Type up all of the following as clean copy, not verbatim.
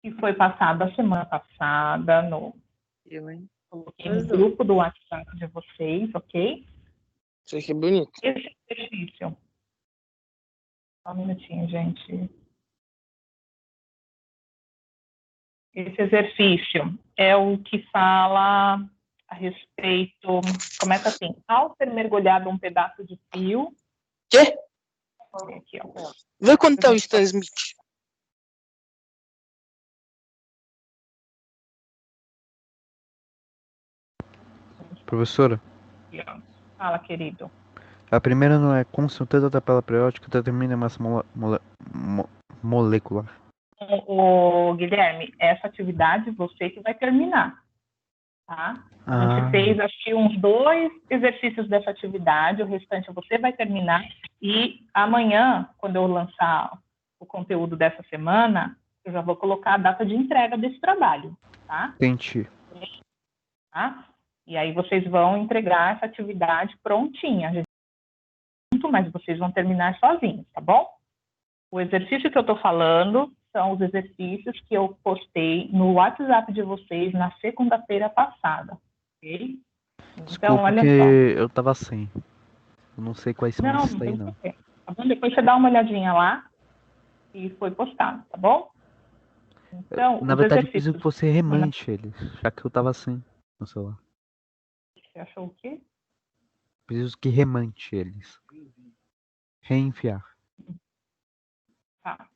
que foi passado a semana passada coloquei no grupo do WhatsApp de vocês, ok? Isso aqui é bonito. Esse exercício. Só um minutinho, gente. Esse exercício é o que fala a respeito... Começa assim. Ao ser mergulhado um pedaço de fio... Quê? Aqui, ó. Vê quanto tá o Stan Smith. Professora? Aqui, ó. Fala, querido. A primeira não é consultando a tabela periódica determina a massa molecular. O Guilherme, essa atividade você que vai terminar, tá? A gente fez, acho que, uns 2 exercícios dessa atividade, o restante você vai terminar, e amanhã, quando eu lançar o conteúdo dessa semana, eu já vou colocar a data de entrega desse trabalho, tá? Entendi. Tá? E aí vocês vão entregar essa atividade prontinha, mas vocês vão terminar sozinhos, tá bom? O exercício que eu estou falando são os exercícios que eu postei no WhatsApp de vocês na segunda-feira passada, ok? Desculpa, então, olha que só. eu tava sem. Eu não sei quais são esses daí, não. Tá bom? Depois você dá uma olhadinha lá e foi postado, tá bom? Então, Na os verdade, exercícios... eu preciso que você remante eles, já que eu tava sem no celular. Você achou o quê? Preciso que remante eles. Reenfiar. Tá.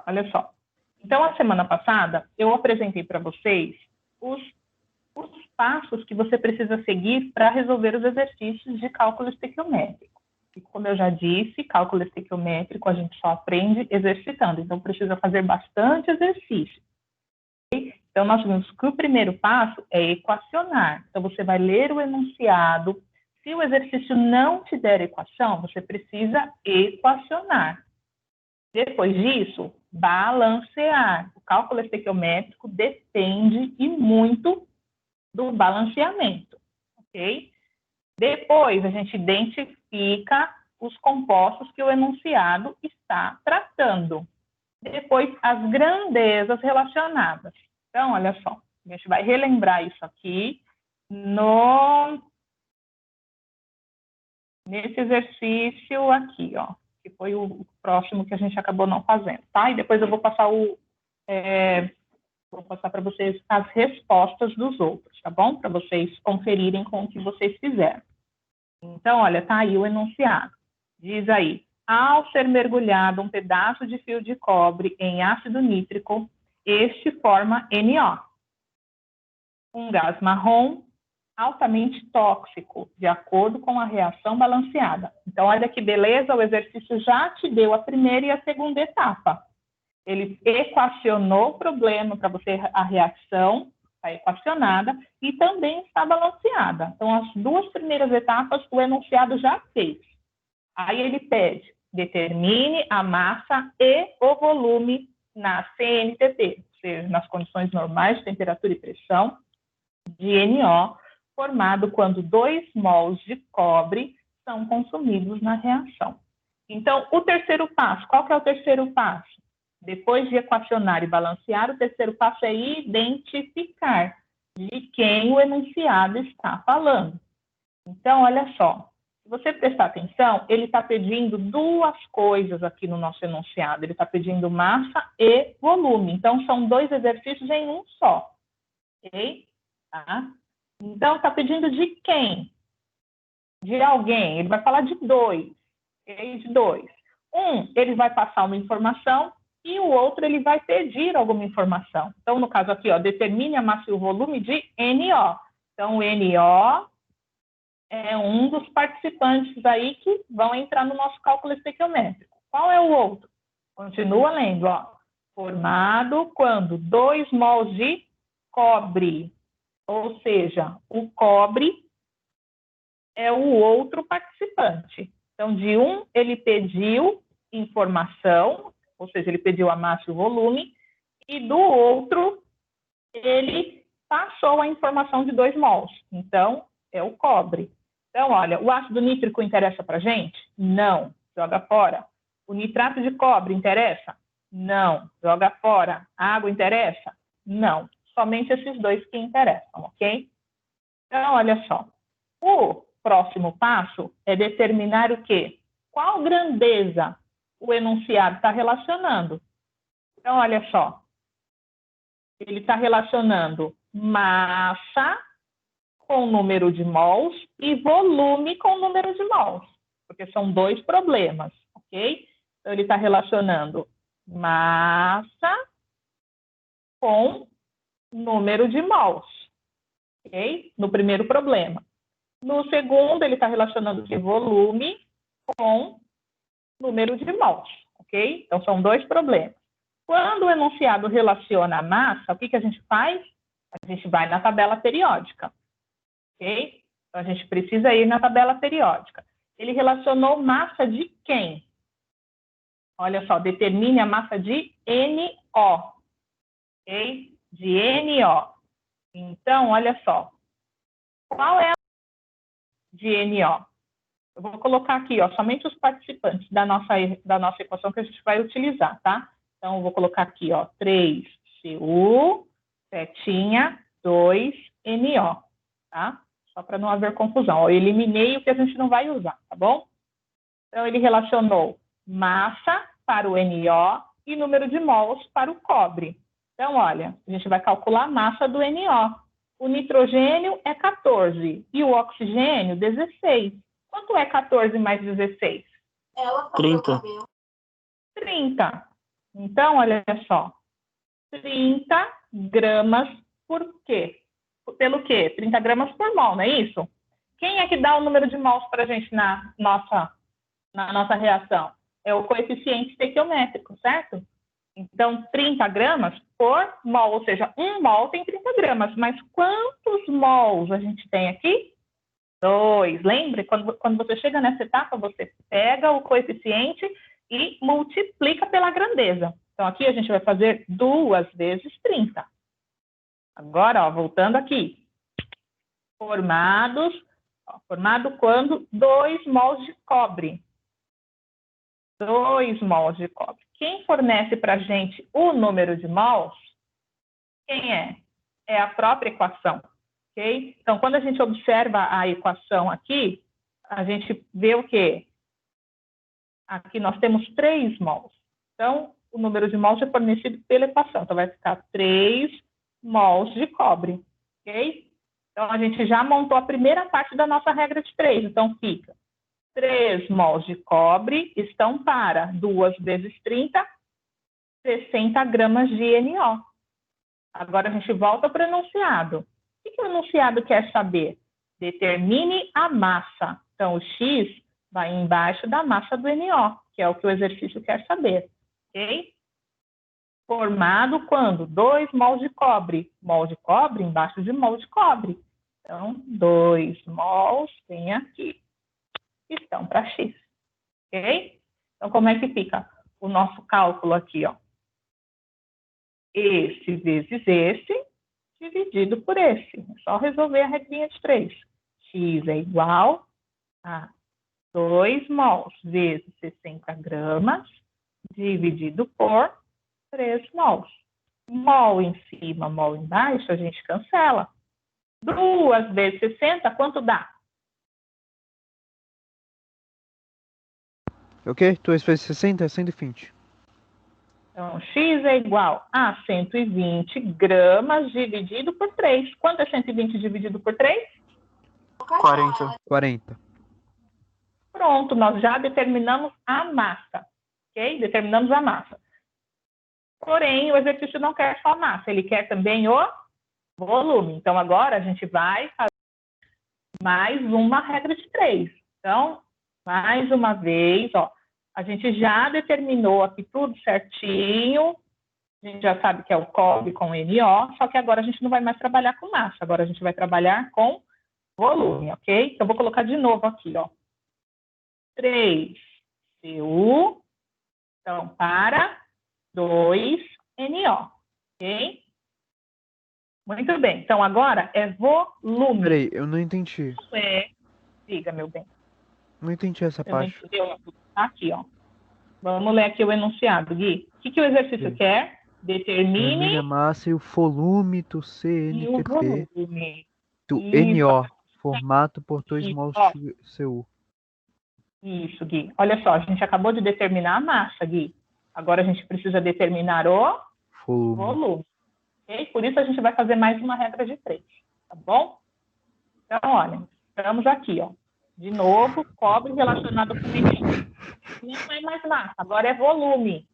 Olha só. Então, a semana passada, eu apresentei para vocês os passos que você precisa seguir para resolver os exercícios de cálculo estequiométrico. E, como eu já disse, cálculo estequiométrico a gente só aprende exercitando, então precisa fazer bastante exercício. Okay? Então, nós vimos que o primeiro passo é equacionar. Então, você vai ler o enunciado. Se o exercício não te der equação, você precisa equacionar. Depois disso, balancear. O cálculo estequiométrico depende e muito do balanceamento, ok? Depois, a gente identifica os compostos que o enunciado está tratando. Depois, as grandezas relacionadas. Então, olha só, a gente vai relembrar isso aqui nesse exercício aqui, ó, que foi o próximo que a gente acabou não fazendo, tá? E depois eu vou passar vou passar para vocês as respostas dos outros, tá bom? Para vocês conferirem com o que vocês fizeram. Então, olha, tá aí o enunciado. Diz aí, ao ser mergulhado um pedaço de fio de cobre em ácido nítrico, este forma NO, um gás marrom altamente tóxico, de acordo com a reação balanceada. Então, olha que beleza, o exercício já te deu a primeira e a segunda etapa. Ele equacionou o problema para você, a reação está equacionada e também está balanceada. Então, as 2 primeiras etapas o enunciado já fez. Aí ele pede, determine a massa e o volume na CNTP, ou seja, nas condições normais de temperatura e pressão, de NO, formado quando 2 mols de cobre são consumidos na reação. Então, o terceiro passo, qual que é o terceiro passo? Depois de equacionar e balancear, o terceiro passo é identificar de quem o enunciado está falando. Então, olha só, se você prestar atenção, ele está pedindo 2 coisas aqui no nosso enunciado. Ele está pedindo massa e volume. Então, são 2 exercícios em um só. Ok? Tá? Então, está pedindo de quem? De alguém. Ele vai falar de 2. Okay? De 2. Ele vai passar uma informação e o outro ele vai pedir alguma informação. Então, no caso aqui, ó, determine a massa e o volume de NO. Então, o NO é um dos participantes aí que vão entrar no nosso cálculo estequiométrico. Qual é o outro? Continua lendo, ó. Formado quando 2 mols de cobre, ou seja, o cobre é o outro participante. Então, de um, ele pediu informação, ou seja, ele pediu a massa e o volume, e do outro, ele passou a informação de 2 mols. Então, é o cobre. Então, olha, o ácido nítrico interessa para a gente? Não, joga fora. O nitrato de cobre interessa? Não. Joga fora. Água interessa? Não. Somente esses dois que interessam, ok? Então, olha só. O próximo passo é determinar o quê? Qual grandeza o enunciado está relacionando? Então, olha só. Ele está relacionando massa com número de mols e volume com número de mols, porque são dois problemas, ok? Então, ele está relacionando massa com número de mols, ok? No primeiro problema. No segundo, ele está relacionando de volume com número de mols, ok? Então, são dois problemas. Quando o enunciado relaciona a massa, o que a gente faz? A gente vai na tabela periódica, ok? Então, a gente precisa ir na tabela periódica. Ele relacionou massa de quem? Olha só, determine a massa de NO, ok? De NO. Então, olha só. Qual é a de NO? Eu vou colocar aqui, ó, somente os participantes da nossa equação que a gente vai utilizar, tá? Então, eu vou colocar aqui, ó, 3Cu, setinha, 2NO, tá? Só para não haver confusão. Ó, eu eliminei o que a gente não vai usar, tá bom? Então, ele relacionou massa para o NO e número de mols para o cobre. Então, olha, a gente vai calcular a massa do NO. O nitrogênio é 14 e o oxigênio, 16. Quanto é 14 mais 16? 30. 30. Então, olha só. 30 gramas por quê? Pelo quê? 30 gramas por mol, não é isso? Quem é que dá o número de mols para a gente na nossa reação? É o coeficiente estequiométrico, certo? Então, 30 gramas por mol, ou seja, 1 mol tem 30 gramas. Mas quantos mols a gente tem aqui? 2. Lembre, quando você chega nessa etapa, você pega o coeficiente e multiplica pela grandeza. Então, aqui a gente vai fazer 2 vezes 30. Agora, ó, voltando aqui. Formado quando 2 mols de cobre. 2 mols de cobre. Quem fornece para a gente o número de mols? Quem é? É a própria equação. Okay? Então, quando a gente observa a equação aqui, a gente vê o quê? Aqui nós temos 3 mols. Então, o número de mols é fornecido pela equação. Então, vai ficar 3 mols de cobre. Ok? Então, a gente já montou a primeira parte da nossa regra de 3. Então, fica 3 mols de cobre estão para 2 vezes 30, 60 gramas de NO. Agora, a gente volta para o enunciado. O que o enunciado quer saber? Determine a massa. Então, o X vai embaixo da massa do NO, que é o que o exercício quer saber. Ok? Formado quando? 2 mols de cobre. Mol de cobre embaixo de mol de cobre. Então, 2 mols tem aqui. Estão para X. Ok? Então, como é que fica o nosso cálculo aqui, ó? Esse vezes esse, dividido por esse. É só resolver a regrinha de 3. X é igual a 2 mols vezes 60 gramas, dividido por 3 mols. Mol em cima, mol embaixo, a gente cancela. 2 vezes 60, quanto dá? Ok? 2 vezes 60 é 120. Então, X é igual a 120 gramas dividido por 3. Quanto é 120 dividido por 3? 40. 40. Pronto, nós já determinamos a massa. Ok? Determinamos a massa. Porém, o exercício não quer só a massa, ele quer também o volume. Então, agora a gente vai fazer mais uma regra de 3. Então, mais uma vez, ó, a gente já determinou aqui tudo certinho, a gente já sabe que é o cobre com NO, só que agora a gente não vai mais trabalhar com massa, agora a gente vai trabalhar com volume, ok? Então, eu vou colocar de novo aqui, ó. 3Cu, então, para 2NO, ok? Muito bem, então agora é volume. Peraí, eu não entendi. Diga, meu bem. Não entendi essa Você não parte. entendeu? Aqui, ó. Vamos ler aqui o enunciado, Gui. que o exercício Sim. quer? Determine Determine a massa e o volume do e o CNTP volume. do Isso, NO, formado por 2 isso, mols ó, de CO. isso, Gui. Olha só, a gente acabou de determinar a massa, Gui. Agora a gente precisa determinar o Volume. volume. Ok? Por isso a gente vai fazer mais uma regra de 3, tá bom? Então, olha, estamos aqui, ó. De novo, cobre relacionado com NO. Não é mais massa, agora é volume.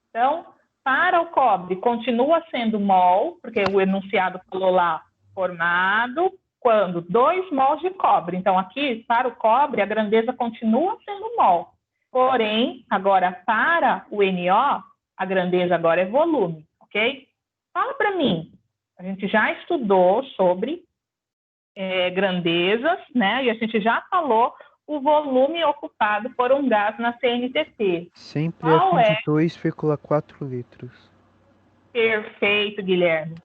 Então, para o cobre, continua sendo mol, porque o enunciado falou lá, formado, quando 2 mols de cobre. Então, aqui, para o cobre, a grandeza continua sendo mol. Porém, agora, para o NO, a grandeza agora é volume, ok? Fala para mim, a gente já estudou sobre grandezas, né? E a gente já falou o volume ocupado por um gás na CNTP. Sempre a Qual é? 22,4 litros. Perfeito, Guilherme.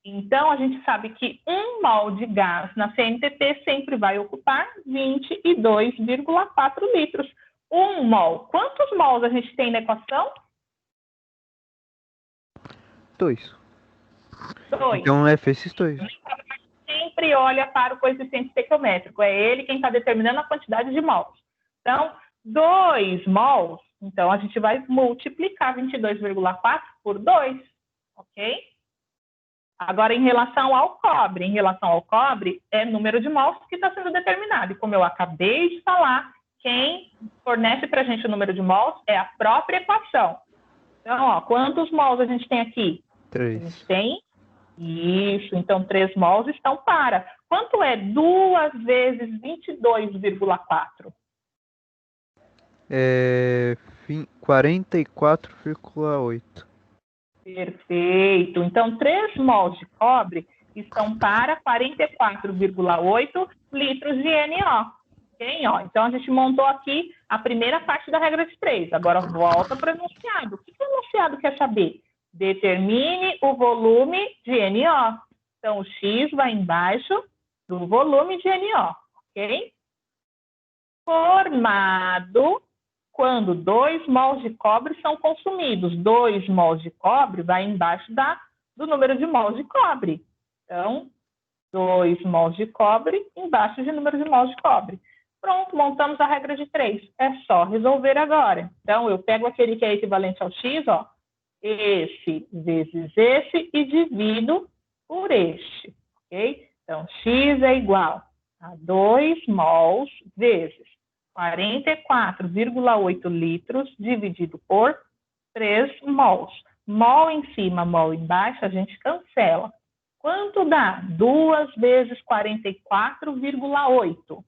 Então, a gente sabe que 1 mol de gás na CNTP sempre vai ocupar 22,4 litros. 1 mol. Quantos mols a gente tem na equação? 2. 2. Então F esses 2. Sempre olha para o coeficiente estequiométrico. É ele quem está determinando a quantidade de mols. Então, 2 mols, então a gente vai multiplicar 22,4 por 2, ok? Agora, em relação ao cobre é número de mols que está sendo determinado. E como eu acabei de falar, quem fornece para a gente o número de mols é a própria equação. Então, ó, quantos mols a gente tem aqui? 3. A gente tem isso, então 3 mols estão para. Quanto é 2 vezes 22,4? É 44,8. Perfeito. Então, 3 mols de cobre estão para 44,8 litros de NO. Okay? Ó, então, a gente montou aqui a primeira parte da regra de 3. Agora, volta para o enunciado. O que o enunciado quer saber? Determine o volume de NO. Então, o X vai embaixo do volume de NO. Ok? Formado quando 2 mols de cobre são consumidos. 2 mols de cobre vai embaixo do número de mols de cobre. Então, 2 mols de cobre embaixo de número de mols de cobre. Pronto, montamos a regra de 3. É só resolver agora. Então, eu pego aquele que é equivalente ao x, ó, esse vezes esse e divido por este, ok? Então, x é igual a 2 mols vezes 44,8 litros dividido por 3 mols. Mol em cima, mol embaixo, a gente cancela. Quanto dá? 2 vezes 44,8.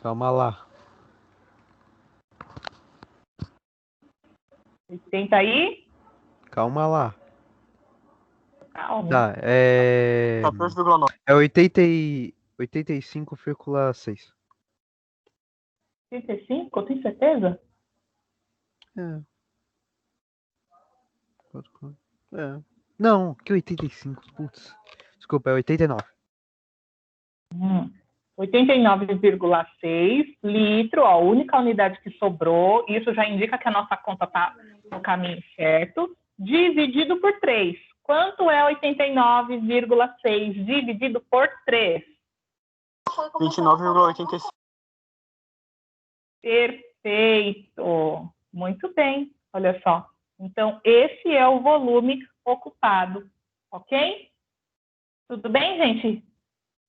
Calma lá. 80 aí? Calma lá. Calma. Tá, é 14,9. é 85,6. 85? Tem certeza? É. Não, que 85, putz. Desculpa, é 89. 89,6 litro, a única unidade que sobrou. Isso já indica que a nossa conta está no caminho certo. Dividido por 3. Quanto é 89,6 dividido por 3? 29,85. Perfeito. Muito bem. Olha só. Então, esse é o volume ocupado. Ok? Tudo bem, gente?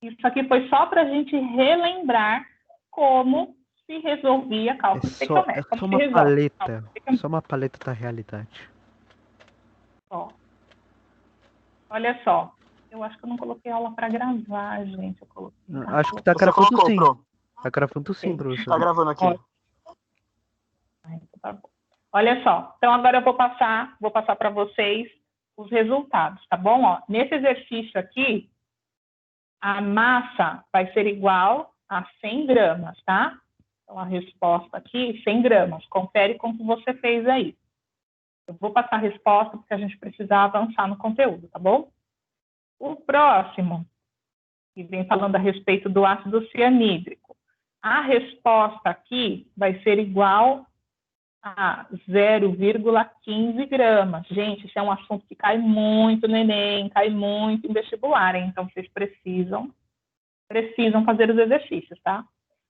Isso aqui foi só para a gente relembrar como se resolvia cálculo estequiométrico. É só uma paleta. Só uma paleta da realidade. Ó. Olha só. Eu acho que eu não coloquei aula para gravar, gente. Eu coloquei. Acho que tá Você gravando colocou, sim. Pro? Tá gravando sim, professor. Tá gravando aqui. Ó. Então tá bom. Olha só. Então agora eu vou passar para vocês os resultados, tá bom? Ó, nesse exercício aqui, a massa vai ser igual a 100 gramas, tá? Então, a resposta aqui, 100 gramas. Confere com o que você fez aí. Eu vou passar a resposta porque a gente precisa avançar no conteúdo, tá bom? O próximo, que vem falando a respeito do ácido cianídrico. A resposta aqui vai ser igual a 0,15 gramas. Gente, isso é um assunto que cai muito no Enem, cai muito em vestibular, hein? Então vocês precisam fazer os exercícios, tá?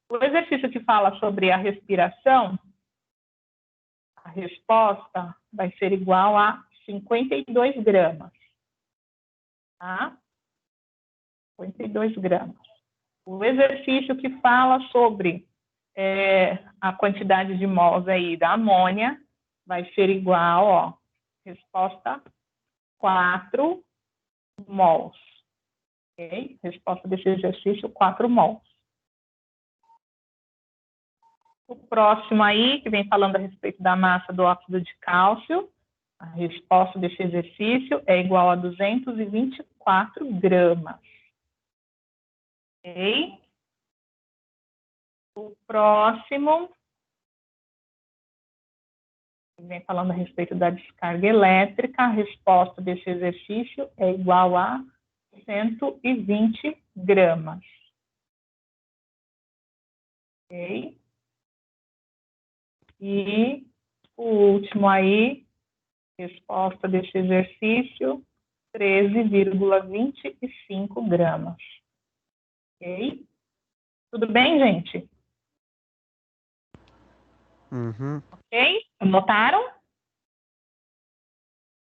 O exercício que fala sobre a respiração, a resposta vai ser igual a 52 gramas, tá? 52 gramas. O exercício que fala sobre a quantidade de mols aí da amônia vai ser igual, ó, resposta 4 mols. Ok? Resposta desse exercício, 4 mols. O próximo aí, que vem falando a respeito da massa do óxido de cálcio, a resposta desse exercício é igual a 224 gramas. Ok? O próximo, que vem falando a respeito da descarga elétrica, a resposta desse exercício é igual a 120 gramas. Ok? E o último aí, resposta desse exercício, 13,25 gramas. Ok? Tudo bem, gente? Uhum. Ok? Anotaram?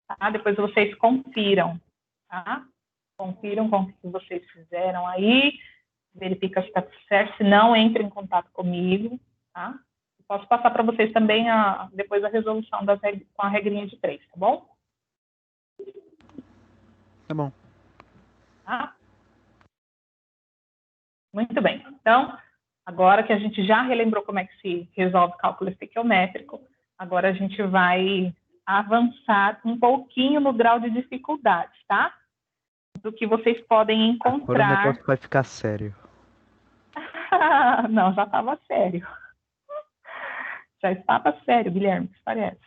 Tá? Depois vocês confiram, tá? Confiram com o que vocês fizeram aí, verifica se está tudo certo, se não, entre em contato comigo, tá? Posso passar para vocês também depois a resolução com a regrinha de 3, tá bom? Tá bom. Tá? Muito bem. Então, agora que a gente já relembrou como é que se resolve cálculo estequiométrico, agora a gente vai avançar um pouquinho no grau de dificuldade, tá? Do que vocês podem Agora o encontrar. negócio vai ficar sério. Não, já estava sério. Já estava sério, Guilherme, que parece.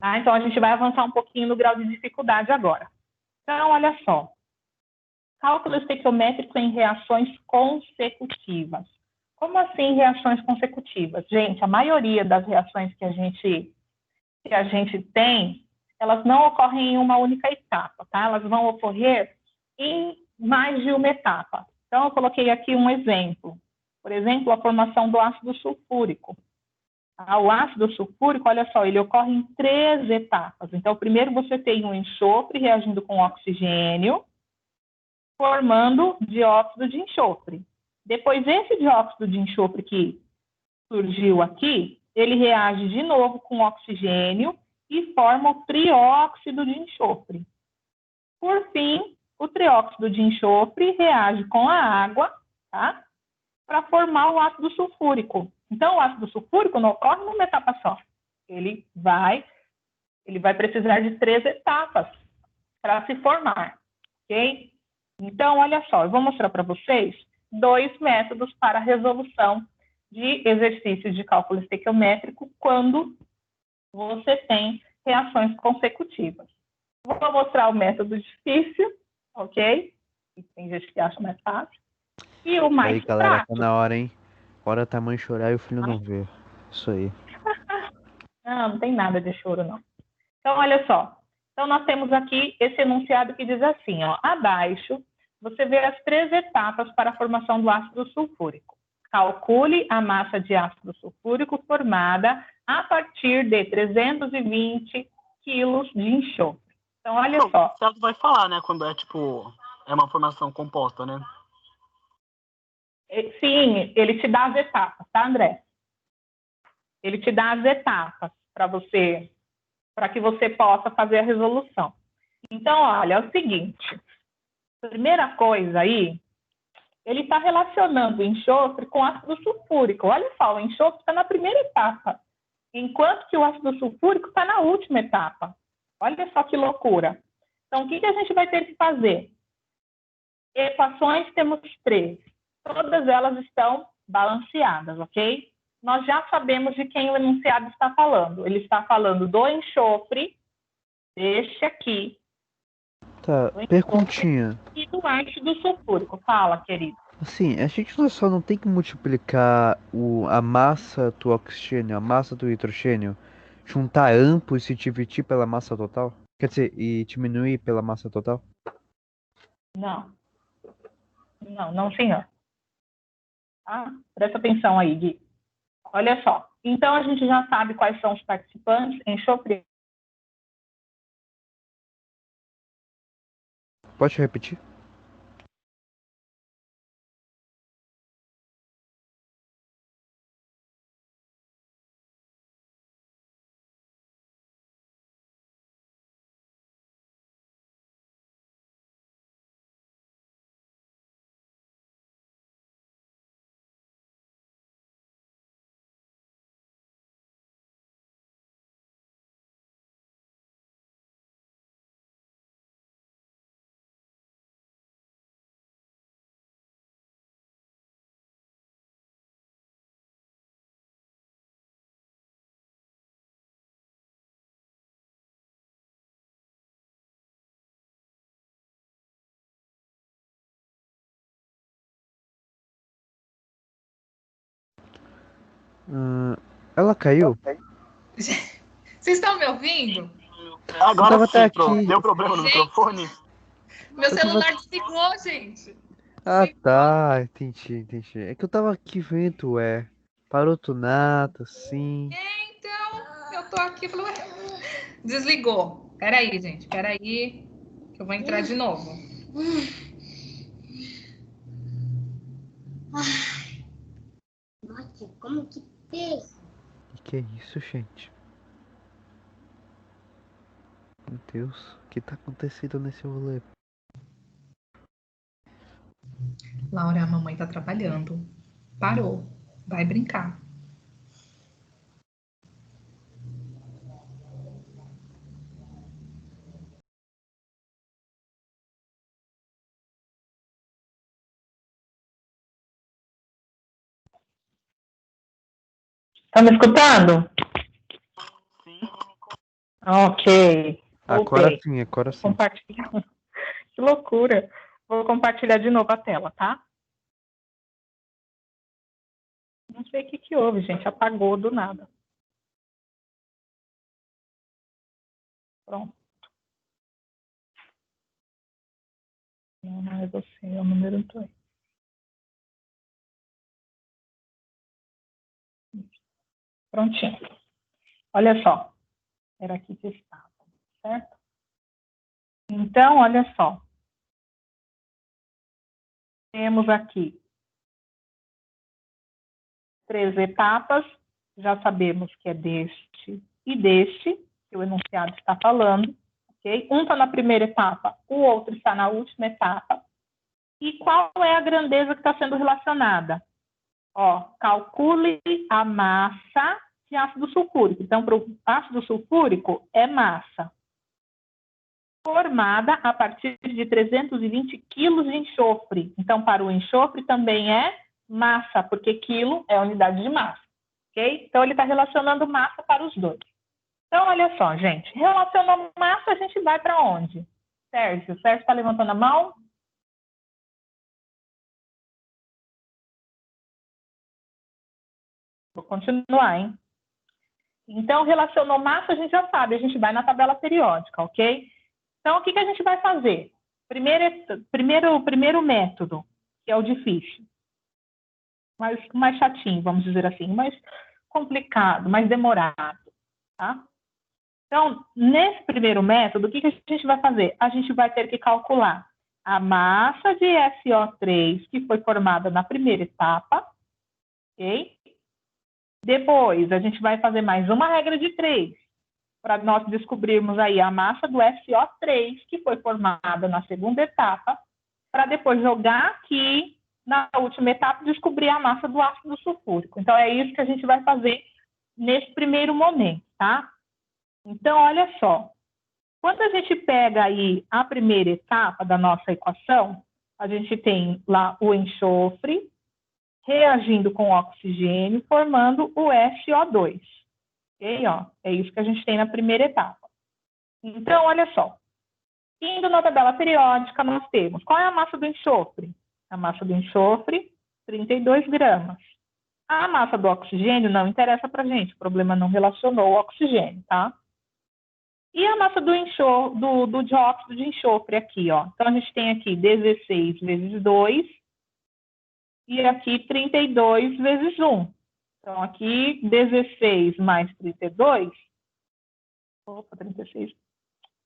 Tá? Então, a gente vai avançar um pouquinho no grau de dificuldade agora. Então, olha só. Cálculo estequiométrico em reações consecutivas. Como assim reações consecutivas? Gente, a maioria das reações que a gente tem, elas não ocorrem em uma única etapa, tá? Elas vão ocorrer em mais de uma etapa. Então, eu coloquei aqui um exemplo. Por exemplo, a formação do ácido sulfúrico. O ácido sulfúrico, olha só, ele ocorre em 3 etapas. Então, primeiro você tem um enxofre reagindo com oxigênio, formando dióxido de enxofre. Depois, esse dióxido de enxofre que surgiu aqui, ele reage de novo com oxigênio e forma o trióxido de enxofre. Por fim, o trióxido de enxofre reage com a água, tá? Para formar o ácido sulfúrico. Então, o ácido sulfúrico não ocorre numa etapa só. Ele vai precisar de 3 etapas para se formar, ok? Então, olha só, eu vou mostrar para vocês 2 métodos para a resolução de exercícios de cálculo estequiométrico quando você tem reações consecutivas. Vou mostrar o método difícil, ok? Tem gente que acha mais fácil. E o mais Aí, galera, tá prático. na hora, hein? Hora tá a mãe chorar e o filho não ver. Isso aí. Não tem nada de choro, não. Então, olha só. Então, nós temos aqui esse enunciado que diz assim, ó. Abaixo, você vê as 3 etapas para a formação do ácido sulfúrico. Calcule a massa de ácido sulfúrico formada a partir de 320 quilos de enxofre. Então, olha só. O Thiago vai falar, né, quando é uma formação composta, né? Sim, ele te dá as etapas, tá, André? Ele te dá as etapas para que você possa fazer a resolução. Então, olha, é o seguinte. Primeira coisa aí, ele está relacionando o enxofre com ácido sulfúrico. Olha só, o enxofre está na primeira etapa, enquanto que o ácido sulfúrico está na última etapa. Olha só que loucura. Então, o que a gente vai ter que fazer? Equações temos 3. Todas elas estão balanceadas, ok? Nós já sabemos de quem o enunciado está falando. Ele está falando do enxofre, deste aqui. Tá, perguntinha. E do ácido sulfúrico. Fala, querido. Assim, a gente só não tem que multiplicar a massa do oxigênio, a massa do hidrogênio, juntar ambos e dividir pela massa total? Quer dizer, e diminuir pela massa total? Não, não, senhor. Tá? Presta atenção aí, Gui. Olha só. Então, a gente já sabe quais são os participantes, enxofre. Pode repetir? Hum, ela caiu? Vocês estão me ouvindo? Eu Agora tava até sim, pronto. aqui. Deu problema no Gente. microfone? Meu Eu tava... celular desligou, gente. Ah, tá. Entendi. É que eu tava aqui vendo, parou do nada, assim. Então, eu tô aqui, falei, ué, desligou. Peraí, gente, peraí, que eu vou entrar de novo. Nossa, como que fez? Que é isso, gente? Meu Deus, o que tá acontecendo nesse rolê? Laura, a mamãe tá trabalhando. Parou. Vai brincar. Tá me escutando? Sim. Ok. Agora Voltei. sim, agora sim. Compartilhar. Que loucura. Vou compartilhar de novo a tela, tá? Não sei o que houve, gente. Apagou do nada. Pronto. Não é você, é o número 2. Prontinho. Olha só. Era aqui que estava, certo? Então, olha só. Temos aqui 3 etapas. Já sabemos que é deste e deste, que o enunciado está falando. Okay? Um está na primeira etapa, o outro está na última etapa. E qual é a grandeza que está sendo relacionada? Ó, calcule a massa de ácido sulfúrico. Então, para o ácido sulfúrico, é massa. Formada a partir de 320 quilos de enxofre. Então, para o enxofre também é massa, porque quilo é a unidade de massa. Ok? Então, ele está relacionando massa para os dois. Então, olha só, gente. Relacionando massa, a gente vai para onde? Sérgio está levantando a mão? Vou continuar, hein? Então, relacionou massa, a gente já sabe, a gente vai na tabela periódica, ok? Então, o que a gente vai fazer? Primeiro método, que é o difícil. Mais chatinho, vamos dizer assim, mais complicado, mais demorado, tá? Então, nesse primeiro método, o que a gente vai fazer? A gente vai ter que calcular a massa de SO3 que foi formada na primeira etapa, ok? Depois, a gente vai fazer mais uma regra de 3, para nós descobrirmos aí a massa do SO3 que foi formada na segunda etapa, para depois jogar aqui na última etapa e descobrir a massa do ácido sulfúrico. Então, é isso que a gente vai fazer nesse primeiro momento, tá? Então, olha só. Quando a gente pega aí a primeira etapa da nossa equação, a gente tem lá o enxofre reagindo com o oxigênio, formando o SO2. Ok? Ó, é isso que a gente tem na primeira etapa. Então, olha só. Indo na tabela periódica, nós temos qual é a massa do enxofre? A massa do enxofre, 32 gramas. A massa do oxigênio não interessa para a gente, o problema não relacionou o oxigênio, tá? E a massa do dióxido de enxofre aqui, ó. Então, a gente tem aqui 16 vezes 2 e aqui 32 vezes 1. Então, aqui 16 mais 32. Opa, 36.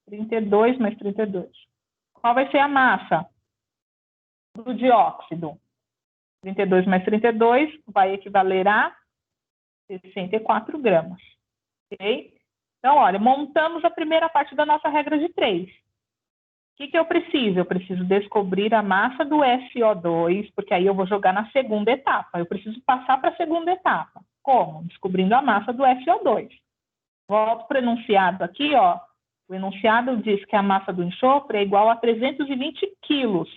32 mais 32. Qual vai ser a massa do dióxido? 32 mais 32 vai equivaler a 64 gramas. Ok? Então, olha, montamos a primeira parte da nossa regra de 3. O que eu preciso? Eu preciso descobrir a massa do SO2, porque aí eu vou jogar na segunda etapa. Eu preciso passar para a segunda etapa. Como? Descobrindo a massa do SO2. Volto para o enunciado aqui, ó. O enunciado diz que a massa do enxofre é igual a 320 quilos.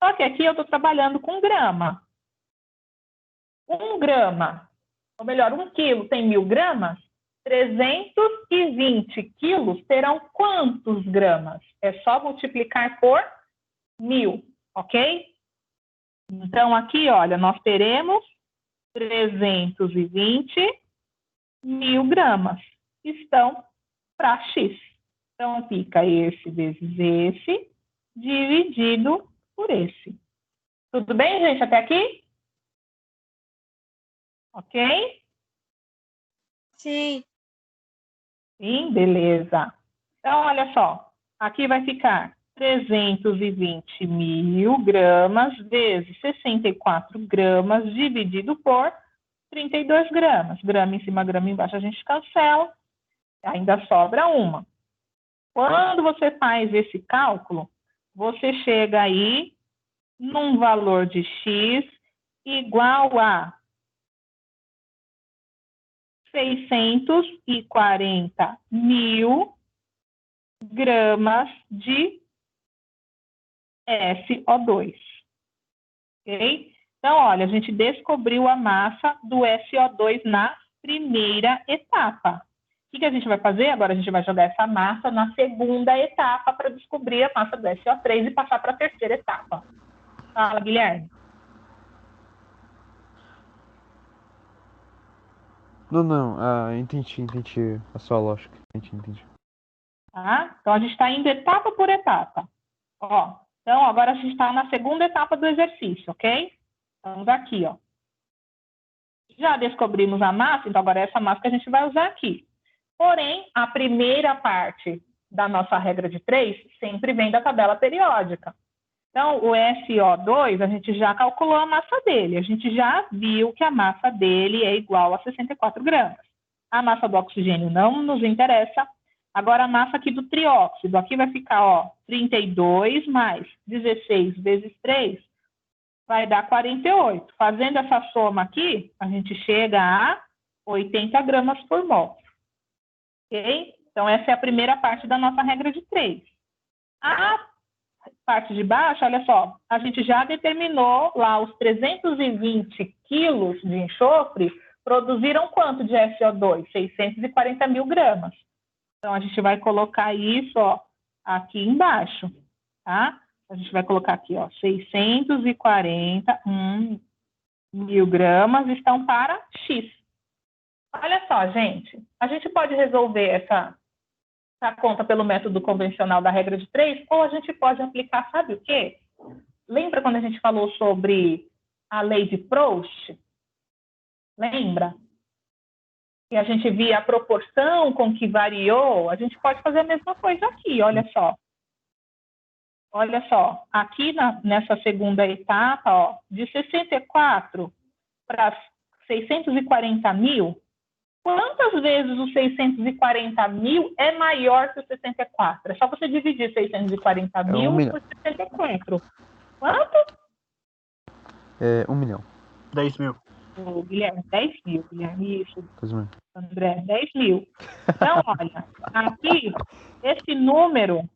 Só que aqui eu estou trabalhando com grama. 1 grama, ou melhor, 1 quilo tem 1.000 gramas, 320 quilos terão quantos gramas? É só multiplicar por 1.000, ok? Então, aqui, olha, nós teremos 320 1.000 gramas. Estão para X. Então, fica esse vezes esse, dividido por esse. Tudo bem, gente, até aqui? Ok? Sim. Sim, beleza. Então, olha só. Aqui vai ficar 320.000 gramas vezes 64 gramas dividido por 32 gramas. Grama em cima, grama embaixo, a gente cancela. Ainda sobra uma. Quando você faz esse cálculo, você chega aí num valor de X igual a 640.000 gramas de SO2. Ok? Então, olha, a gente descobriu a massa do SO2 na primeira etapa. O que a gente vai fazer? Agora a gente vai jogar essa massa na segunda etapa para descobrir a massa do SO3 e passar para a terceira etapa. Fala, Guilherme. Não, entendi a sua lógica. Entendi. Tá? Então, a gente está indo etapa por etapa. Ó, então, agora a gente está na segunda etapa do exercício, ok? Vamos aqui, ó. Já descobrimos a massa, então agora é essa massa que a gente vai usar aqui. Porém, a primeira parte da nossa regra de 3 sempre vem da tabela periódica. Então, o SO2, a gente já calculou a massa dele. A gente já viu que a massa dele é igual a 64 gramas. A massa do oxigênio não nos interessa. Agora, a massa aqui do trióxido. Aqui vai ficar, ó, 32 mais 16 vezes 3 vai dar 48. Fazendo essa soma aqui, a gente chega a 80 gramas por mol. Ok? Então, essa é a primeira parte da nossa regra de 3. A parte de baixo, olha só, a gente já determinou lá os 320 quilos de enxofre produziram quanto de SO2? 640.000 gramas. Então, a gente vai colocar isso, ó, aqui embaixo, tá? A gente vai colocar aqui, ó, 640.000 gramas estão para X. Olha só, gente, a gente pode resolver essa conta pelo método convencional da regra de 3, ou a gente pode aplicar, sabe o quê? Lembra quando a gente falou sobre a lei de Proust? Lembra? E a gente via a proporção com que variou, a gente pode fazer a mesma coisa aqui, olha só. Olha só, aqui nessa segunda etapa, ó, de 64 para 640.000, quantas vezes o 640.000 é maior que o 64? É só você dividir 640.000 por 64. Quanto? 1 milhão. 10.000. Guilherme, 10.000, Guilherme, isso. 10.000. André, 10.000. Então, olha, aqui, esse número,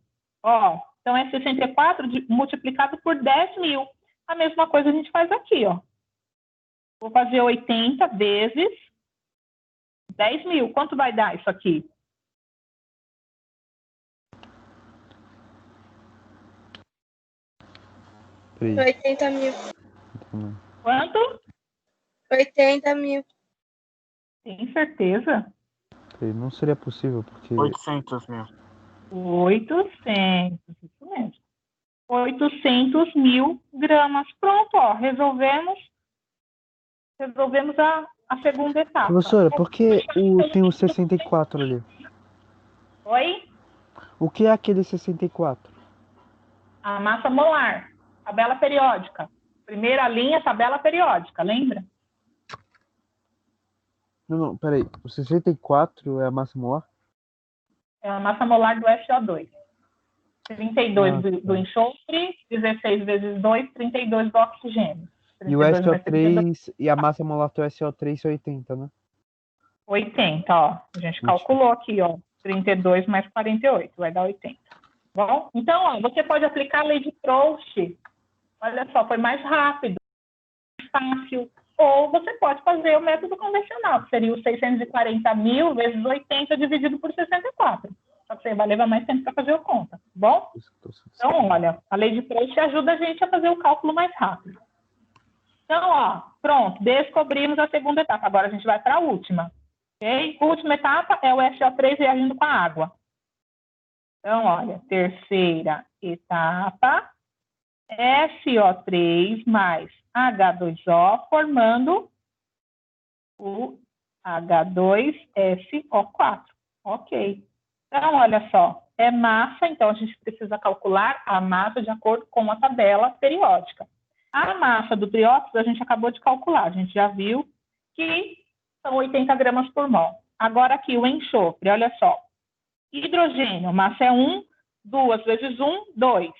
ó, então é 64 multiplicado por 10.000. A mesma coisa a gente faz aqui, ó. Vou fazer 80 vezes 10.000. Quanto vai dar isso aqui? Peraí. 80 mil. Quanto? 80 mil. Tem certeza? Peraí, não seria possível, porque... 800 mil. 800, isso mesmo. 800 mil gramas. Pronto, ó, resolvemos a segunda etapa. Professora, por que tem o 64 ali? Oi? O que é aquele 64? A massa molar, tabela periódica. Primeira linha, tabela periódica, lembra? Não, peraí. O 64 é a massa molar? É a massa molar do SO2. 32 do enxofre, 16 vezes 2, 32 do oxigênio. E o SO3 e a massa molar do SO3 é 80, né? 80, ó. A gente calculou aqui, ó. 32 mais 48, vai dar 80. Bom, então, ó, você pode aplicar a lei de Proust. Olha só, foi mais rápido, mais fácil. Ou você pode fazer o método convencional, que seria os 640 mil vezes 80 dividido por 64. Só que você vai levar mais tempo para fazer a conta, tá bom? Então, olha, a lei de Proust ajuda a gente a fazer o cálculo mais rápido. Então, ó, pronto, descobrimos a segunda etapa. Agora a gente vai para a última. Ok? Última etapa é o SO3 reagindo com a água. Então, olha, terceira etapa, SO3 mais H2O formando o H2SO4. Ok. Então, olha só, é massa, então a gente precisa calcular a massa de acordo com a tabela periódica. A massa do trióxido a gente acabou de calcular, a gente já viu que são 80 gramas por mol. Agora aqui o enxofre, olha só. Hidrogênio, massa é 1, 2 vezes 1, 2.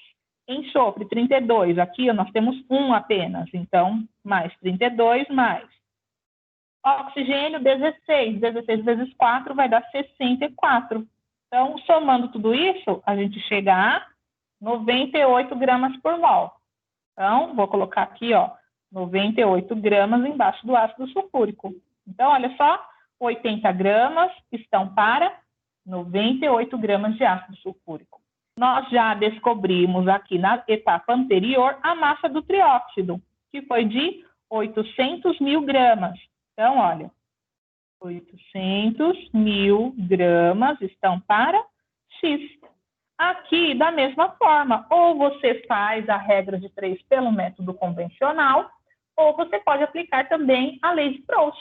Enxofre, 32. Aqui nós temos 1 apenas, então, mais 32, mais. Oxigênio, 16. 16 vezes 4 vai dar 64. Então, somando tudo isso, a gente chega a 98 gramas por mol. Então, vou colocar aqui, ó, 98 gramas embaixo do ácido sulfúrico. Então, olha só, 80 gramas estão para 98 gramas de ácido sulfúrico. Nós já descobrimos aqui na etapa anterior a massa do trióxido, que foi de 800 mil gramas. Então, olha, 800 mil gramas estão para X. Aqui, da mesma forma, ou você faz a regra de 3 pelo método convencional, ou você pode aplicar também a lei de Proust.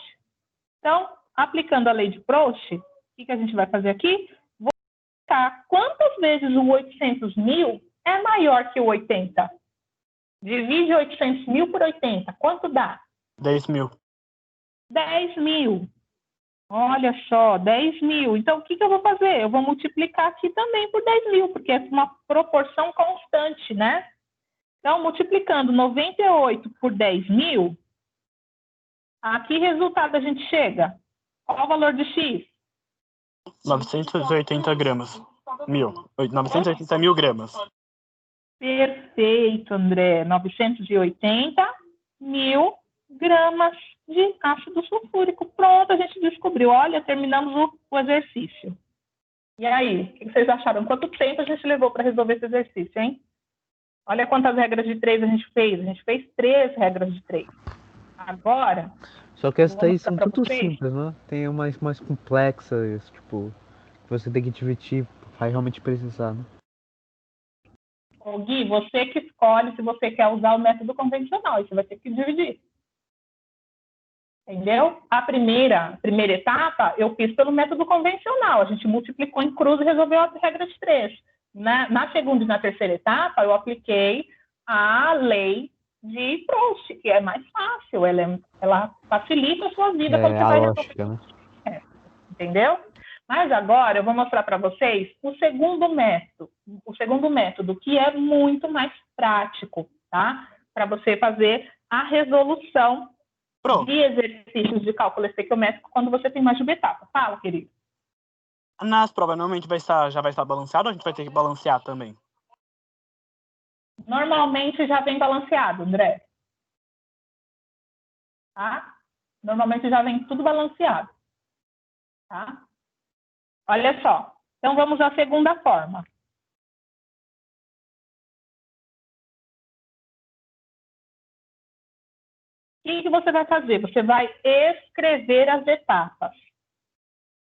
Então, aplicando a lei de Proust, o que a gente vai fazer aqui? Vou colocar quantas vezes o 800 mil é maior que o 80. Divide 800 mil por 80, quanto dá? 10 mil. 10 mil. Olha só, 10 mil. Então, o que eu vou fazer? Eu vou multiplicar aqui também por 10 mil, porque é uma proporção constante, né? Então, multiplicando 98 por 10 mil, a que resultado a gente chega? Qual o valor de X? 980 gramas. 980 mil gramas. Perfeito, André. 980 mil gramas de ácido sulfúrico. Pronto, a gente descobriu. Olha, terminamos o exercício. E aí, o que vocês acharam? Quanto tempo a gente levou para resolver esse exercício, hein? Olha quantas regras de 3 a gente fez. A gente fez 3 regras de 3. Agora... Só que essas daí são tudo simples, né? Tem umas mais complexas, tipo, que você tem que dividir, vai realmente precisar, né? Ô, Gui, você que escolhe se você quer usar o método convencional, você vai ter que dividir. Entendeu? A primeira etapa eu fiz pelo método convencional, a gente multiplicou em cruz e resolveu a regra de 3. Na segunda e na terceira etapa, eu apliquei a lei de Proust, que é mais fácil, ela facilita a sua vida quando você vai lógica, resolver. né? Entendeu? Mas agora eu vou mostrar para vocês o segundo método, que é muito mais prático, tá? Para você fazer a resolução de exercícios de cálculo estequiométrico quando você tem mais de uma etapa. Fala, querido. Nas provas, normalmente já vai estar balanceado ou a gente vai ter que balancear também? Normalmente já vem balanceado, André. Tá? Normalmente já vem tudo balanceado. Tá? Olha só. Então, vamos à segunda forma. que você vai fazer? Você vai escrever as etapas.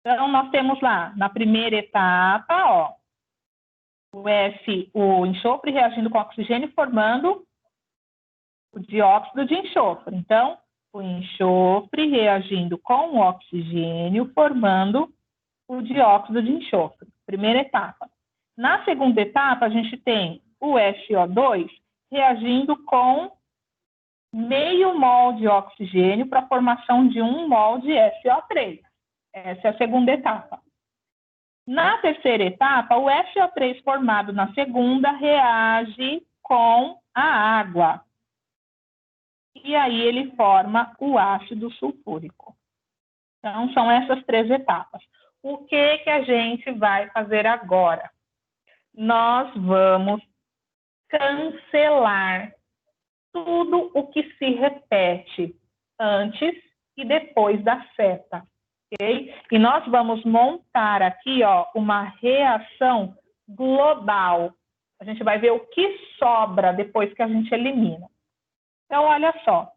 Então, nós temos lá, na primeira etapa, ó, o enxofre reagindo com oxigênio, formando o dióxido de enxofre. Então, o enxofre reagindo com o oxigênio, formando o dióxido de enxofre. Primeira etapa. Na segunda etapa, a gente tem o SO2 reagindo com meio mol de oxigênio para a formação de 1 mol de SO3. Essa é a segunda etapa. Na terceira etapa, o SO3 formado na segunda reage com a água. E aí ele forma o ácido sulfúrico. Então, são essas 3 etapas. O que a gente vai fazer agora? Nós vamos cancelar tudo o que se repete antes e depois da seta. Okay? E nós vamos montar aqui, ó, uma reação global. A gente vai ver o que sobra depois que a gente elimina. Então, olha só.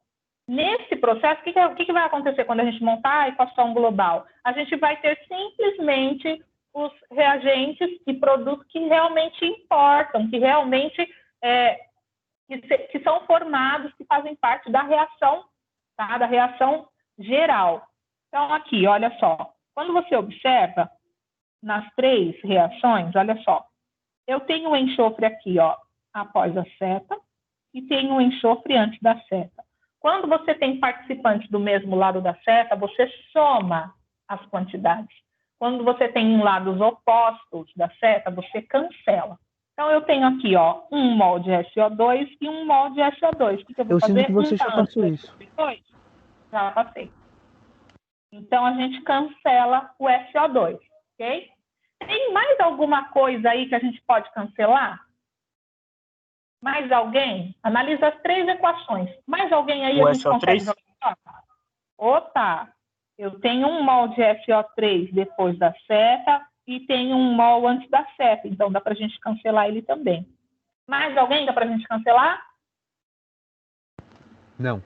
Nesse processo, o que vai acontecer quando a gente montar a equação global? A gente vai ter simplesmente os reagentes e produtos que realmente importam, que realmente que são formados, que fazem parte da reação, tá? Da reação geral. Então, aqui, olha só. Quando você observa, nas 3 reações, olha só. Eu tenho o enxofre aqui, ó, após a seta, e tenho o enxofre antes da seta. Quando você tem participantes do mesmo lado da seta, você soma as quantidades. Quando você tem lados opostos da seta, você cancela. Então, eu tenho aqui, ó, 1 mol de SO2 e 1 mol de SO2. O que eu vou fazer? Sinto que você já passou isso. Já passei. Então, a gente cancela o SO2, ok? Tem mais alguma coisa aí que a gente pode cancelar? Mais alguém? Analisa as 3 equações. Mais alguém aí O a gente consegue SO3? jogar? Opa! Eu tenho 1 mol de SO3 depois da seta e tenho 1 mol antes da seta. Então, dá para a gente cancelar ele também. Mais alguém dá para a gente cancelar? Não.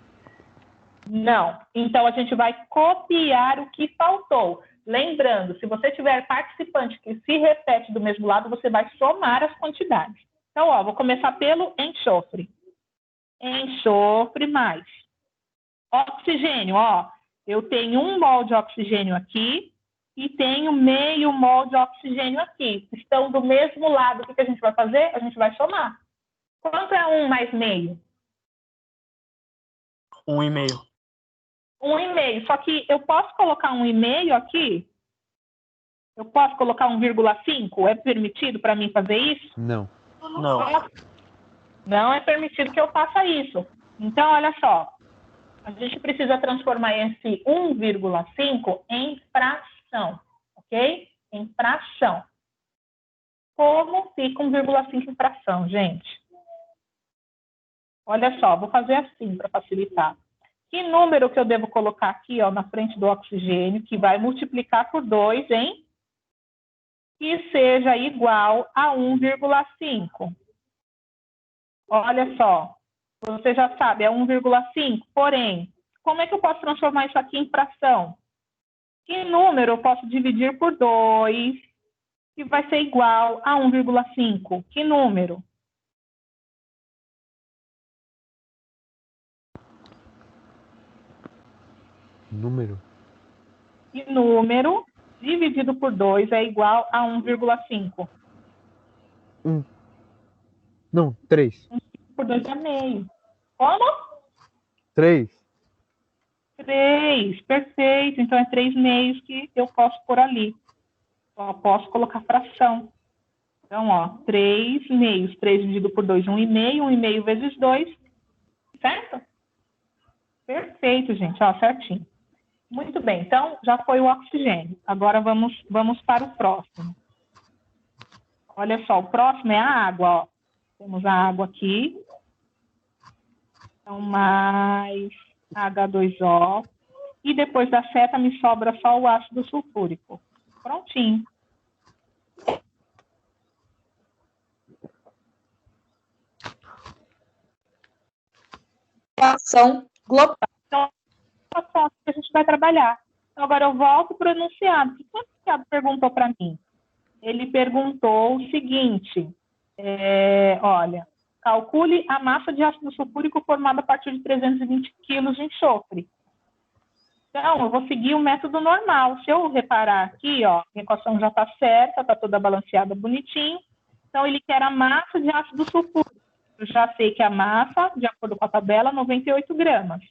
Não. Então, a gente vai copiar o que faltou. Lembrando, se você tiver participante que se repete do mesmo lado, você vai somar as quantidades. Então, ó, vou começar pelo enxofre. Enxofre mais oxigênio, ó. Eu tenho 1 mol de oxigênio aqui e tenho meio mol de oxigênio aqui. Estão do mesmo lado. O que a gente vai fazer? A gente vai somar. Quanto é 1 mais meio? 1,5. 1,5. Só que eu posso colocar 1,5 aqui? Eu posso colocar 1,5? É permitido para mim fazer isso? Não. Não. Não é permitido que eu faça isso. Então, olha só. A gente precisa transformar esse 1,5 em fração, ok? Em fração. Como fica 1,5 em fração, gente? Olha só, vou fazer assim para facilitar. Que número que eu devo colocar aqui, ó, na frente do oxigênio, que vai multiplicar por 2, hein? Que seja igual a 1,5. Olha só, você já sabe, é 1,5, porém, como é que eu posso transformar isso aqui em fração? Que número eu posso dividir por 2, que vai ser igual a 1,5? Que número? Número? Que número dividido por 2 é igual a 1,5? 1. Não, 3. Por 2 é meio. Como? 3. 3, perfeito. Então, é 3 meios que eu posso pôr ali. Só posso colocar fração. Então, ó, 3 meios. 3 dividido por 2, 1,5. 1,5 vezes 2. Certo? Perfeito, gente. Ó, certinho. Muito bem. Então, já foi o oxigênio. Agora, vamos para o próximo. Olha só, o próximo é a água, ó. Temos a água aqui. Então, mais H2O. E depois da seta me sobra só o ácido sulfúrico. Prontinho. Equação global. Então, a foto que a gente vai trabalhar. Então, agora eu volto para o enunciado. O que o enunciado perguntou para mim? Ele perguntou o seguinte, olha, calcule a massa de ácido sulfúrico formada a partir de 320 quilos de enxofre. Então, eu vou seguir o método normal. Se eu reparar aqui, ó, a equação já está certa, está toda balanceada, bonitinho. Então, ele quer a massa de ácido sulfúrico. Eu já sei que a massa, de acordo com a tabela, 98 gramas.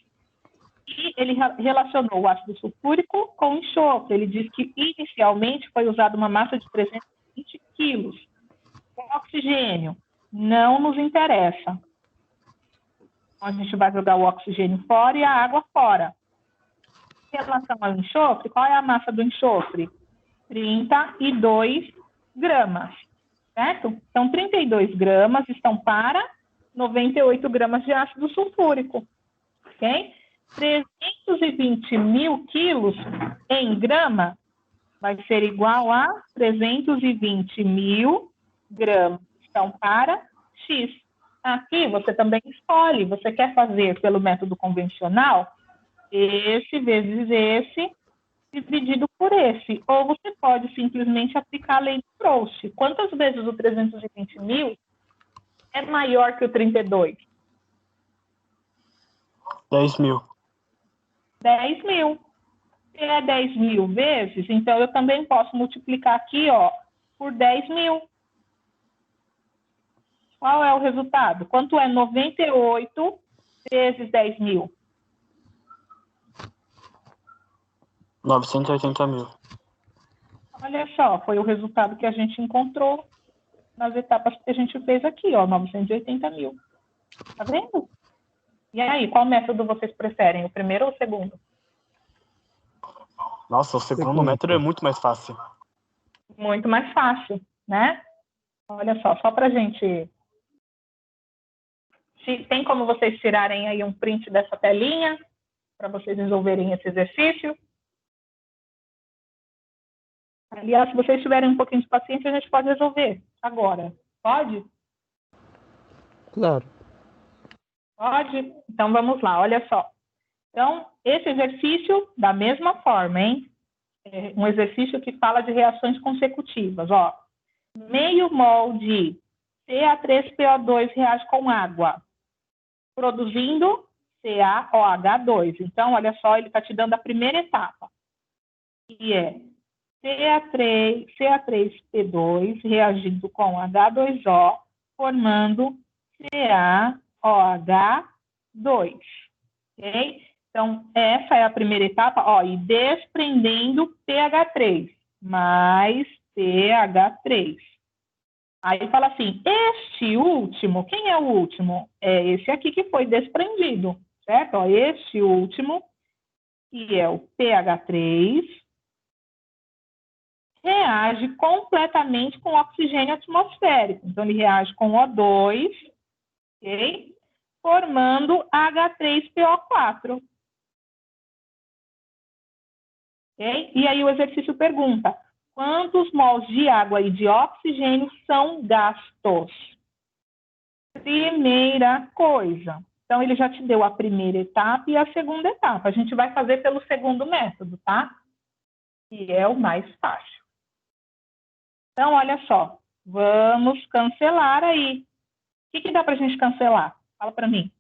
E ele relacionou o ácido sulfúrico com o enxofre. Ele diz que, inicialmente, foi usada uma massa de 320 quilos. O oxigênio não nos interessa. Então, a gente vai jogar o oxigênio fora e a água fora. Em relação ao enxofre, qual é a massa do enxofre? 32 gramas, certo? Então, 32 gramas estão para 98 gramas de ácido sulfúrico, ok? 320 mil quilos em grama vai ser igual a 320 mil gramas. Então, para X. Aqui, você também escolhe. Você quer fazer pelo método convencional? Esse vezes esse, dividido por esse. Ou você pode simplesmente aplicar a lei de Proust. Quantas vezes o 320 mil é maior que o 32? 10 mil. 10 mil. Se é 10 mil vezes, então eu também posso multiplicar aqui, ó, por 10 mil. Qual é o resultado? Quanto é 98 vezes 10 mil? 980 mil. Olha só, foi o resultado que a gente encontrou nas etapas que a gente fez aqui, ó, 980 mil. Tá vendo? E aí, qual método vocês preferem, o primeiro ou o segundo? Nossa, o segundo método é muito mais fácil. Muito mais fácil, né? Olha só pra gente... Tem como vocês tirarem aí um print dessa telinha para vocês resolverem esse exercício? Aliás, se vocês tiverem um pouquinho de paciência, a gente pode resolver agora. Pode? Claro. Pode? Então, vamos lá, olha só. Então, esse exercício, da mesma forma, hein? É um exercício que fala de reações consecutivas, ó. Meio mol de CA3PO2 reage com água, produzindo CaOH2. Então, olha só, ele está te dando a primeira etapa, que é CA3P2 reagindo com H2O, formando CaOH2. Ok? Então, essa é a primeira etapa, ó, e desprendendo pH3 mais pH3. Aí fala assim, este último, quem é o último? É esse aqui que foi desprendido, certo? Ó, este último, que é o pH3, reage completamente com oxigênio atmosférico. Então, ele reage com O2, ok? Formando H3PO4. Okay? E aí o exercício pergunta, quantos mols de água e de oxigênio são gastos? Primeira coisa. Então, ele já te deu a primeira etapa e a segunda etapa. A gente vai fazer pelo segundo método, tá? Que é o mais fácil. Então, olha só. Vamos cancelar aí. O que dá para a gente cancelar? Fala para mim.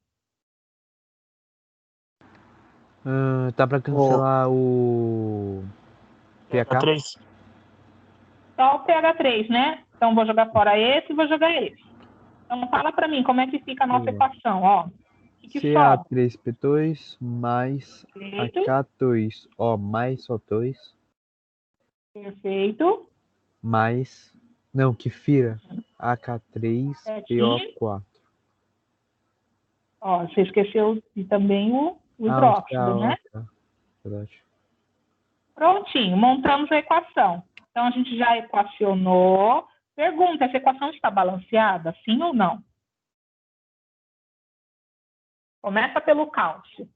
Tá pra cancelar o pH? 3. Só o pH3, né? Então, vou jogar fora esse e vou jogar esse. Então, fala para mim como é que fica a nossa equação, ó. O que sobra? CA3P2 mais Perfeito. H2O mais O2 Perfeito. mais... Não, que fira. H3PO4. Ó, você esqueceu de também o hidróxido, né? Tá. Verdade. Prontinho, montamos a equação. Então, a gente já equacionou. Pergunta, essa equação está balanceada, sim ou não? Começa pelo cálcio.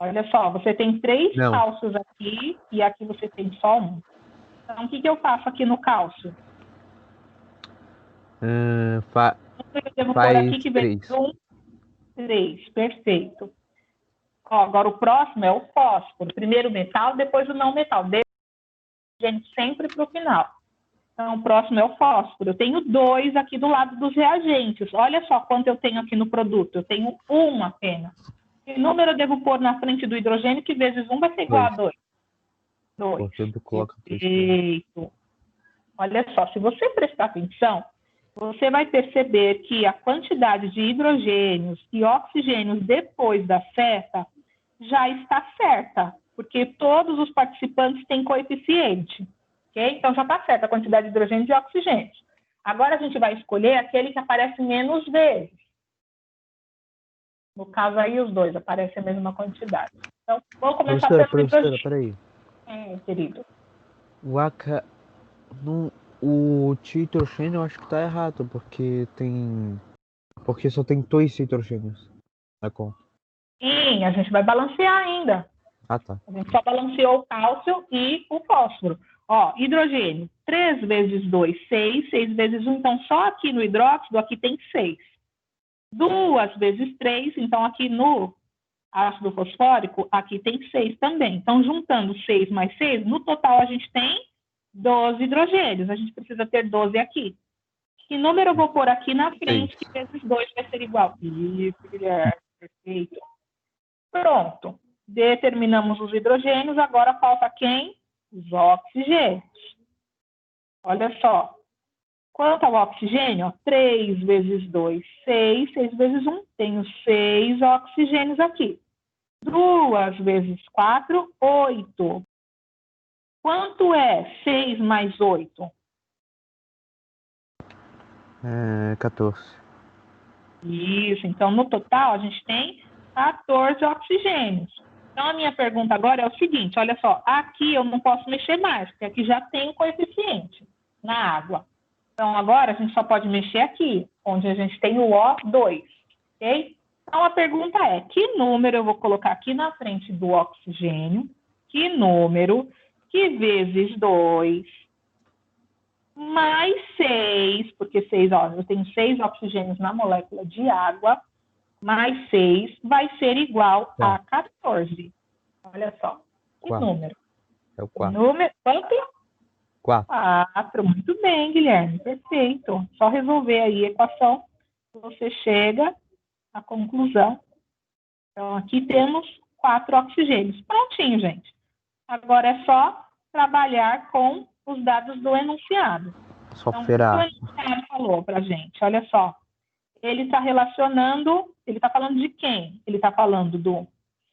Olha só, você tem 3 cálcios aqui e aqui você tem só 1. Então, o que eu faço aqui no cálcio? Eu devo pôr aqui que vem 1, 3, perfeito. Ó, agora o próximo é o fósforo. Primeiro o metal, depois o não metal. Gente, sempre para o final. Então, o próximo é o fósforo. Eu tenho 2 aqui do lado dos reagentes. Olha só quanto eu tenho aqui no produto. Eu tenho 1 apenas. Que número eu devo pôr na frente do hidrogênio que vezes 1 vai ser igual a 2? 2. Portanto, coloca 2. Perfeito. Olha só, se você prestar atenção, você vai perceber que a quantidade de hidrogênios e oxigênios depois da seta já está certa, porque todos os participantes têm coeficiente. Okay? Então, já está certa a quantidade de hidrogênio e oxigênio. Agora, a gente vai escolher aquele que aparece menos vezes. No caso aí, os dois aparecem a mesma quantidade. Então, vou começar pelo hidrogênio. Peraí. Querido. O AK... O hidrogênio eu acho que tá errado, porque tem... Porque só tem 2 hidrogênios na conta. Sim, a gente vai balancear ainda. Ah, tá. A gente só balanceou o cálcio e o fósforo. Ó, hidrogênio, 3 vezes 2, 6, 6 vezes 1, então só aqui no hidróxido, aqui tem 6. 2 vezes 3, então aqui no ácido fosfórico, aqui tem 6 também. Então, juntando 6 mais 6, no total a gente tem 12 hidrogênios. A gente precisa ter 12 aqui. Que número eu vou pôr aqui na frente, que vezes 2 vai ser igual? Isso, Guilherme, perfeito. Pronto. Determinamos os hidrogênios, agora falta quem? Os oxigênios. Olha só. Quanto ao oxigênio? 3 vezes 2, 6. 6 vezes 1, tenho 6 oxigênios aqui. 2 vezes 4, 8. Quanto é 6 mais 8? 14. Isso. Então, no total, a gente tem 14 oxigênios. Então, a minha pergunta agora é o seguinte, olha só, aqui eu não posso mexer mais, porque aqui já tem o coeficiente na água. Então, agora a gente só pode mexer aqui, onde a gente tem o O2, ok? Então, a pergunta é, que número eu vou colocar aqui na frente do oxigênio? Que número que vezes 2 mais 6, porque 6, ó, eu tenho 6 oxigênios na molécula de água, mais 6 vai ser igual a 14. Olha só, que número? É o 4. Número, quanto? 4. 4, muito bem, Guilherme, perfeito. Só resolver aí a equação, você chega à conclusão. Então, aqui temos 4 oxigênios. Prontinho, gente. Agora é só trabalhar com os dados do enunciado. Só então, ferar. O enunciado falou para a gente, olha só. Ele está relacionando, ele está falando de quem? Ele está falando do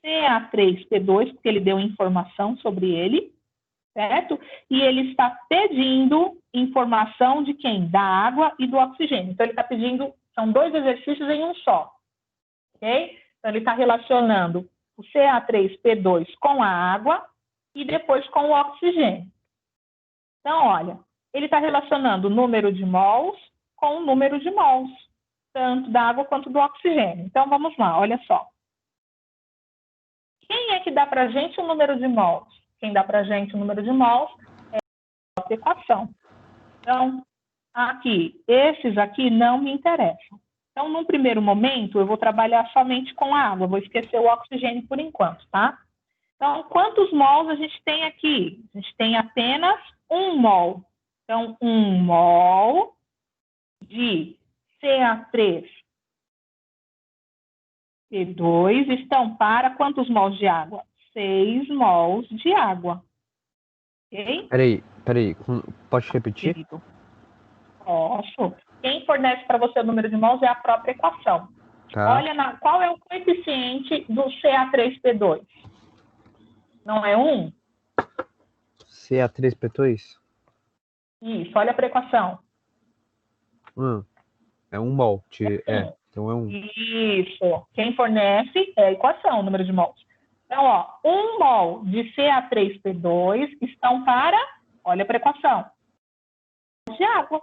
Ca3P2, porque ele deu informação sobre ele, certo? E ele está pedindo informação de quem? Da água e do oxigênio. Então, ele está pedindo, são 2 exercícios em um só, ok? Então, ele está relacionando o Ca3P2 com a água e depois com o oxigênio. Então, olha, ele está relacionando o número de mols com o número de mols, tanto da água quanto do oxigênio. Então, vamos lá, olha só. Quem é que dá para a gente o número de mols? Quem dá para a gente o número de mols é a nossa equação. Então, aqui, esses aqui não me interessam. Então, num primeiro momento, eu vou trabalhar somente com a água, vou esquecer o oxigênio por enquanto, tá? Então, quantos mols a gente tem aqui? A gente tem apenas 1 mol. Então, 1 mol de Ca3P2 estão para quantos mols de água? 6 mols de água. Ok? Peraí. Pode repetir? Querido. Posso. Quem fornece para você o número de mols é a própria equação. Tá. Olha qual é o coeficiente do Ca3P2? Não é 1? Ca3P2? Isso, olha para a equação. É 1 mol. Então é 1. Isso. Quem fornece é a equação, o número de mols. Então, ó, 1 mol de Ca3P2 estão para, olha para a equação, de água.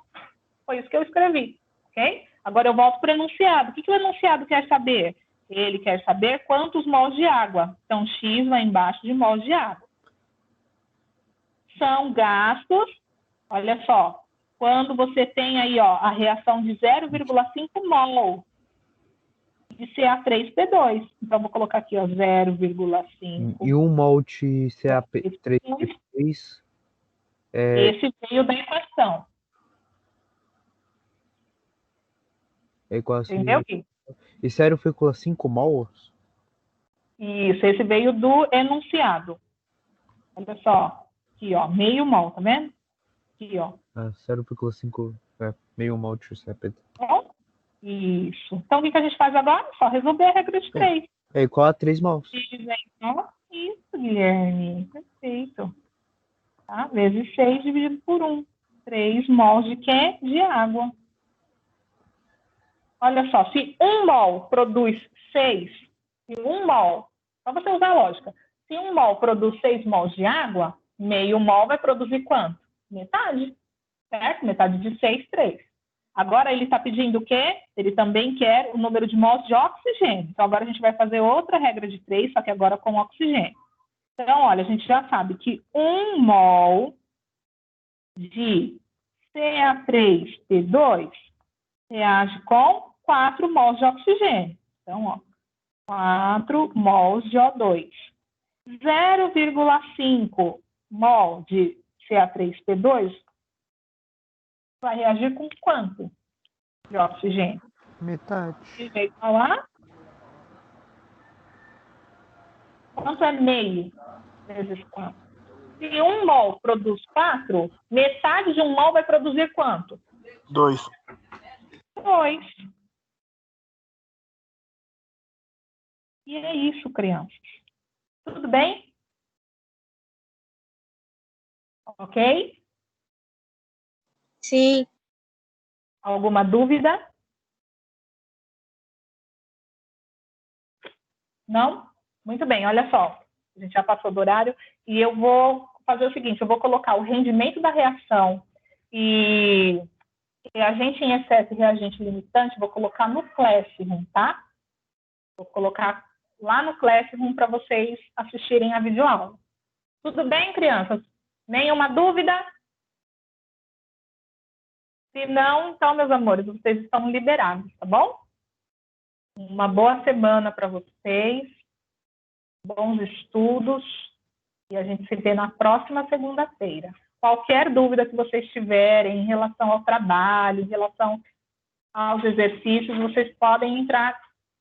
Foi isso que eu escrevi, ok? Agora eu volto para o enunciado. O que o enunciado quer saber? Ele quer saber quantos mols de água. Então, X vai embaixo de mols de água. São gastos, olha só, quando você tem aí, ó, a reação de 0,5 mol de Ca3P2. Então, vou colocar aqui, ó, 0,5. E 1 mol de CaP3P3 Esse veio da equação. é igual a Entendeu? E 0,5 mols? Isso, esse veio do enunciado. Olha só, aqui, ó, meio mol, tá vendo? Aqui, ó. 0,5 meio mol de CaP3. Bom, isso. Então, o que a gente faz agora? Só resolver a regra de 3. É igual a 3 mols. Isso, Guilherme. Perfeito. Tá? Vezes 6 dividido por 1. 3 mols de quê? De água. Olha só, se 1 mol produz 6, se 1 mol, só você usar a lógica, se 1 mol produz 6 mols de água, meio mol vai produzir quanto? Metade, certo? Metade de 6, 3. Agora ele está pedindo o quê? Ele também quer o número de mols de oxigênio. Então agora a gente vai fazer outra regra de 3, só que agora com oxigênio. Então, olha, a gente já sabe que 1 mol de Ca3P2 reage com 4 mols de oxigênio. Então, ó, 4 mols de O2. 0,5 mol de Ca3P2 vai reagir com quanto de oxigênio? Metade. E veio falar? Quanto é meio vezes 4? Se 1 mol produz 4, metade de 1 mol vai produzir quanto? 2. 2. E é isso, crianças. Tudo bem? Ok? Sim. Alguma dúvida? Não? Muito bem, olha só. A gente já passou do horário e eu vou fazer o seguinte, eu vou colocar o rendimento da reação e reagente em excesso e reagente limitante, vou colocar no Classroom, tá? Vou colocar lá no Classroom para vocês assistirem a videoaula. Tudo bem, crianças? Nenhuma dúvida? Se não, então, meus amores, vocês estão liberados, tá bom? Uma boa semana para vocês, bons estudos, e a gente se vê na próxima segunda-feira. Qualquer dúvida que vocês tiverem em relação ao trabalho, em relação aos exercícios, vocês podem entrar